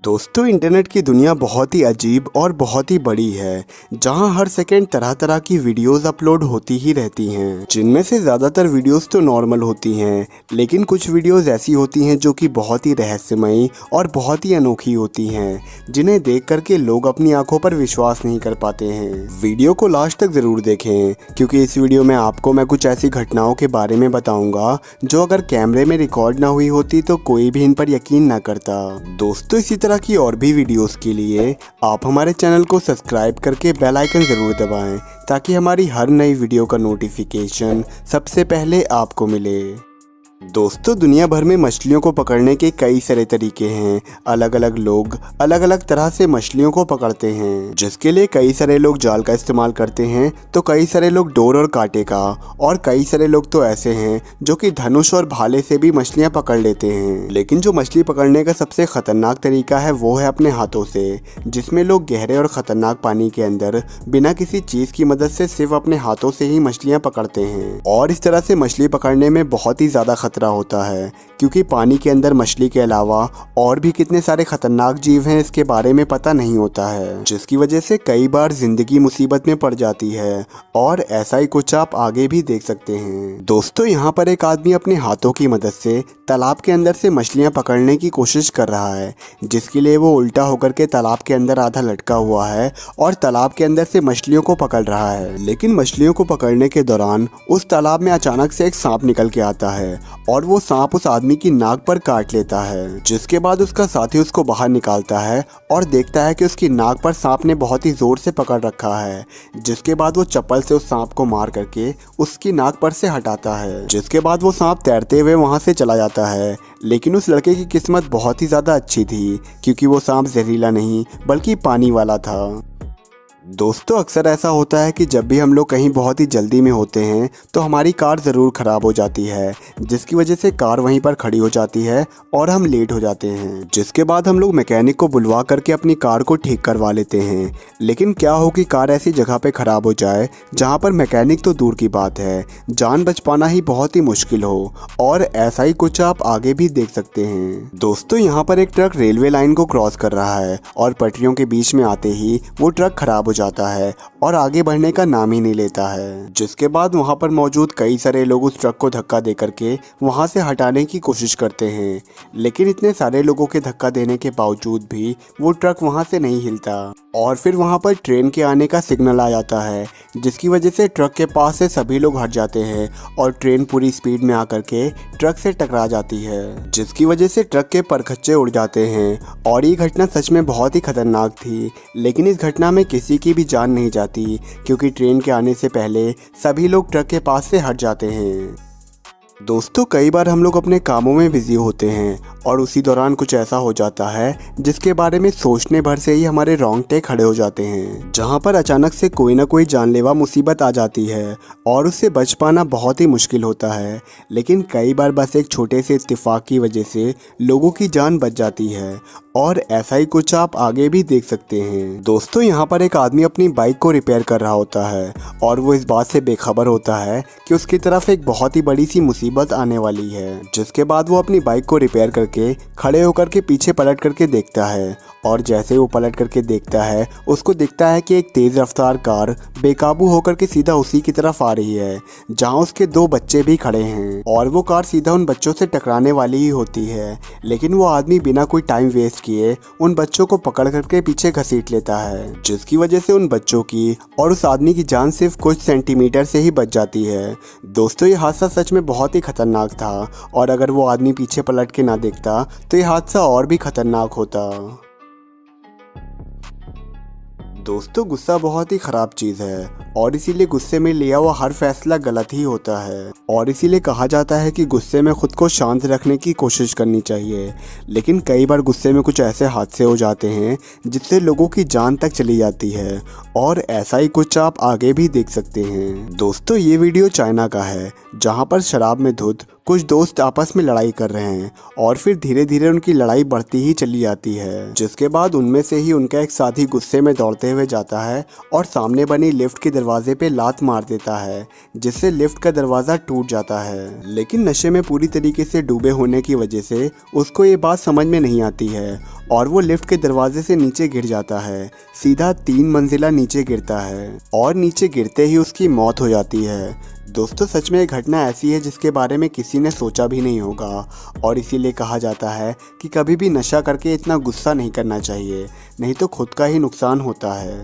दोस्तों, इंटरनेट की दुनिया बहुत ही अजीब और बहुत ही बड़ी है, जहां हर सेकंड तरह तरह की वीडियोस अपलोड होती ही रहती हैं। जिनमें से ज़्यादातर वीडियोस तो नॉर्मल होती हैं, लेकिन कुछ वीडियोस ऐसी होती हैं जो कि बहुत ही रहस्यमयी और बहुत ही अनोखी होती हैं, जिन्हें देख करके लोग अपनी आंखों पर विश्वास नहीं कर पाते हैं। वीडियो को लास्ट तक ज़रूर देखें, क्योंकि इस वीडियो में आपको मैं कुछ ऐसी घटनाओं के बारे में बताऊँगा जो अगर कैमरे में रिकॉर्ड ना हुई होती तो कोई भी इन पर यकीन ना करता। दोस्तों, इसी तरह की और भी वीडियोस के लिए आप हमारे चैनल को सब्सक्राइब करके बेल आइकन ज़रूर दबाएं, ताकि हमारी हर नई वीडियो का नोटिफिकेशन सबसे पहले आपको मिले। दोस्तों, दुनिया भर में मछलियों को पकड़ने के कई सारे तरीके हैं। अलग अलग लोग अलग अलग तरह से मछलियों को पकड़ते हैं, जिसके लिए कई सारे लोग जाल का इस्तेमाल करते हैं, तो कई सारे लोग डोर और कांटे का, और कई सारे लोग तो ऐसे हैं जो कि धनुष और भाले से भी मछलियां पकड़ लेते हैं। लेकिन जो मछली पकड़ने का सबसे खतरनाक तरीका है वो है अपने हाथों से, जिसमें लोग गहरे और खतरनाक पानी के अंदर बिना किसी चीज की मदद से सिर्फ अपने हाथों से ही मछलियां पकड़ते हैं। और इस तरह से मछली पकड़ने में बहुत ही ज्यादा खतरा होता है, क्योंकि पानी के अंदर मछली के अलावा और भी कितने सारे खतरनाक जीव हैं इसके बारे में पता नहीं होता है, जिसकी वजह से कई बार जिंदगी मुसीबत में पड़ जाती है। और ऐसा ही कुछ आप आगे भी देख सकते हैं। दोस्तों, यहाँ पर एक आदमी अपने हाथों की मदद से तालाब के अंदर से मछलियां पकड़ने की कोशिश कर रहा है, जिसके लिए वो उल्टा होकर के तालाब के अंदर आधा लटका हुआ है और तालाब के अंदर से मछलियों को पकड़ रहा है। लेकिन मछलियों को पकड़ने के दौरान उस तालाब में अचानक से एक सांप निकल के आता है और वो सांप उस आदमी की नाक पर काट लेता है, जिसके बाद उसका साथी उसको बाहर निकालता है और देखता है कि उसकी नाक पर सांप ने बहुत ही जोर से पकड़ रखा है। जिसके बाद वो चप्पल से उस सांप को मार करके उसकी नाक पर से हटाता है। जिसके बाद वो सांप तैरते हुए वहां से चला जाता है। लेकिन उस लड़के की किस्मत बहुत ही ज़्यादा अच्छी थी, क्योंकि वो सांप जहरीला नहीं बल्कि पानी वाला था। दोस्तों, अक्सर ऐसा होता है कि जब भी हम लोग कहीं बहुत ही जल्दी में होते हैं तो हमारी कार ज़रूर ख़राब हो जाती है, जिसकी वजह से कार वहीं पर खड़ी हो जाती है और हम लेट हो जाते हैं। जिसके बाद हम लोग मैकेनिक को बुलवा करके अपनी कार को ठीक करवा लेते हैं। लेकिन क्या हो कि कार ऐसी जगह पे ख़राब हो जाए जहाँ पर मैकेनिक तो दूर की बात है, जान बच पाना ही बहुत ही मुश्किल हो। और ऐसा ही कुछ आप आगे भी देख सकते हैं। दोस्तों, यहाँ पर एक ट्रक रेलवे लाइन को क्रॉस कर रहा है और पटरियों के बीच में आते ही वो ट्रक खराब जाता है और आगे बढ़ने का नाम ही नहीं लेता है। जिसके बाद वहां पर मौजूद कई सारे लोग उस ट्रक को धक्का दे करके वहां से हटाने की कोशिश करते हैं। लेकिन इतने सारे लोगों के धक्का देने के बावजूद भी वो ट्रक वहां से नहीं हिलता। और फिर वहां पर ट्रेन के आने का सिग्नल आ जाता है, जिसकी वजह से ट्रक के पास से सभी लोग हट जाते हैं और ट्रेन पूरी स्पीड में आकर के ट्रक से टकरा जाती है, जिसकी वजह से ट्रक के परखच्चे उड़ जाते हैं। और ये घटना सच में बहुत ही खतरनाक थी। लेकिन इस घटना में किसी की भी जान नहीं जाती, क्योंकि ट्रेन के आने से पहले सभी लोग ट्रक के पास से हट जाते हैं। दोस्तों, कई बार हम लोग अपने कामों में बिजी होते हैं और उसी दौरान कुछ ऐसा हो जाता है जिसके बारे में सोचने भर से ही हमारे रोंगटे खड़े हो जाते हैं, जहां पर अचानक से कोई ना कोई जानलेवा मुसीबत आ जाती है और उससे बच पाना बहुत ही मुश्किल होता है। लेकिन कई बार बस एक छोटे से इत्तेफाक की वजह से लोगों की जान बच जाती है। और ऐसा ही कुछ आप आगे भी देख सकते हैं। दोस्तों, यहाँ पर एक आदमी अपनी बाइक को रिपेयर कर रहा होता है और वो इस बात से बेखबर होता है कि उसकी तरफ एक बहुत ही बड़ी सी मुसीबत आने वाली है। जिसके बाद वो अपनी बाइक को रिपेयर करके खड़े होकर के पीछे पलट करके देखता है, और जैसे वो पलट करके देखता है उसको दिखता है कि एक तेज रफ्तार कार बेकाबू होकर के सीधा उसी की तरफ आ रही है, जहाँ उसके दो बच्चे भी खड़े हैं। और वो कार सीधा उन बच्चों से टकराने वाली ही होती है। लेकिन वो आदमी बिना कोई टाइम वेस्ट किए उन बच्चों को पकड़ करके पीछे घसीट लेता है, जिसकी वजह से उन बच्चों की और उस आदमी की जान सिर्फ कुछ सेंटीमीटर से ही बच जाती है। दोस्तों, ये हादसा सच में बहुत ही खतरनाक था, और अगर वो आदमी पीछे पलट के ना देखता तो ये हादसा और भी खतरनाक होता। दोस्तों, गुस्सा बहुत ही ख़राब चीज़ है और इसीलिए गुस्से में लिया हुआ हर फैसला गलत ही होता है। और इसीलिए कहा जाता है कि गुस्से में खुद को शांत रखने की कोशिश करनी चाहिए। लेकिन कई बार गुस्से में कुछ ऐसे हादसे हो जाते हैं जिससे लोगों की जान तक चली जाती है। और ऐसा ही कुछ आप आगे भी देख सकते हैं। दोस्तों, ये वीडियो चाइना का है, जहाँ पर शराब में धुत कुछ दोस्त आपस में लड़ाई कर रहे हैं और फिर धीरे धीरे उनकी लड़ाई बढ़ती ही चली जाती है, जिसके बाद उनमें से ही उनका एक साथी गुस्से में दौड़ते हुए जाता है और सामने बनी लिफ्ट के दरवाजे पे लात मार देता है, जिससे लिफ्ट का दरवाज़ा टूट जाता है। लेकिन नशे में पूरी तरीके से डूबे होने की वजह से उसको ये बात समझ में नहीं आती है और वो लिफ्ट के दरवाजे से नीचे गिर जाता है। सीधा 3 मंजिला नीचे गिरता है और नीचे गिरते ही उसकी मौत हो जाती है। दोस्तों, सच में एक घटना ऐसी है जिसके बारे में किसी ने सोचा भी नहीं होगा और इसीलिए कहा जाता है कि कभी भी नशा करके इतना गुस्सा नहीं करना चाहिए, नहीं तो खुद का ही नुकसान होता है।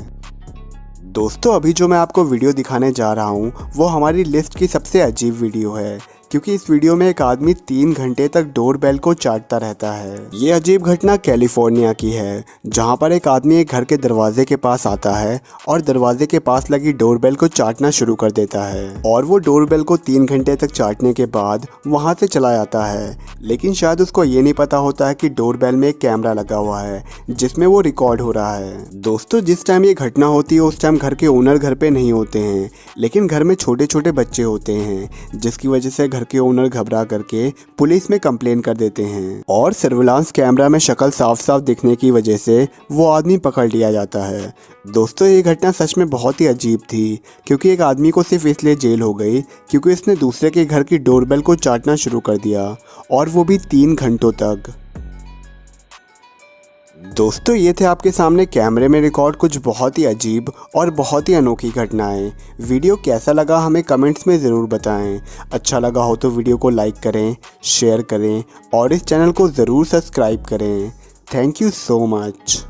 दोस्तों, अभी जो मैं आपको वीडियो दिखाने जा रहा हूँ वो हमारी लिस्ट की सबसे अजीब वीडियो है, क्योंकि इस वीडियो में एक आदमी 3 घंटे तक डोरबेल को चाटता रहता है। ये अजीब घटना कैलिफोर्निया की है, जहाँ पर एक आदमी एक घर के दरवाजे के पास आता है और दरवाजे के पास लगी डोरबेल को चाटना शुरू कर देता है और वो डोरबेल को 3 घंटे तक चाटने के बाद वहाँ से चला जाता है। लेकिन शायद उसको ये नहीं पता होता है कि डोरबेल में एक कैमरा लगा हुआ है जिसमें वो रिकॉर्ड हो रहा है। दोस्तों, जिस टाइम ये घटना होती है उस टाइम घर के ओनर घर पे नहीं होते हैं, लेकिन घर में छोटे छोटे बच्चे होते हैं, जिसकी वजह से घर के ओनर घबरा करके पुलिस में कंप्लेन कर देते हैं और सर्विलांस कैमरा में शक्ल साफ साफ दिखने की वजह से वो आदमी पकड़ लिया जाता है। दोस्तों, ये घटना सच में बहुत ही अजीब थी, क्योंकि एक आदमी को सिर्फ इसलिए जेल हो गई क्योंकि उसने दूसरे के घर की डोरबेल को चाटना शुरू कर दिया और वो भी 3 घंटों तक। दोस्तों, ये थे आपके सामने कैमरे में रिकॉर्ड कुछ बहुत ही अजीब और बहुत ही अनोखी घटनाएं। वीडियो कैसा लगा हमें कमेंट्स में ज़रूर बताएं। अच्छा लगा हो तो वीडियो को लाइक करें, शेयर करें और इस चैनल को ज़रूर सब्सक्राइब करें। Thank you so much.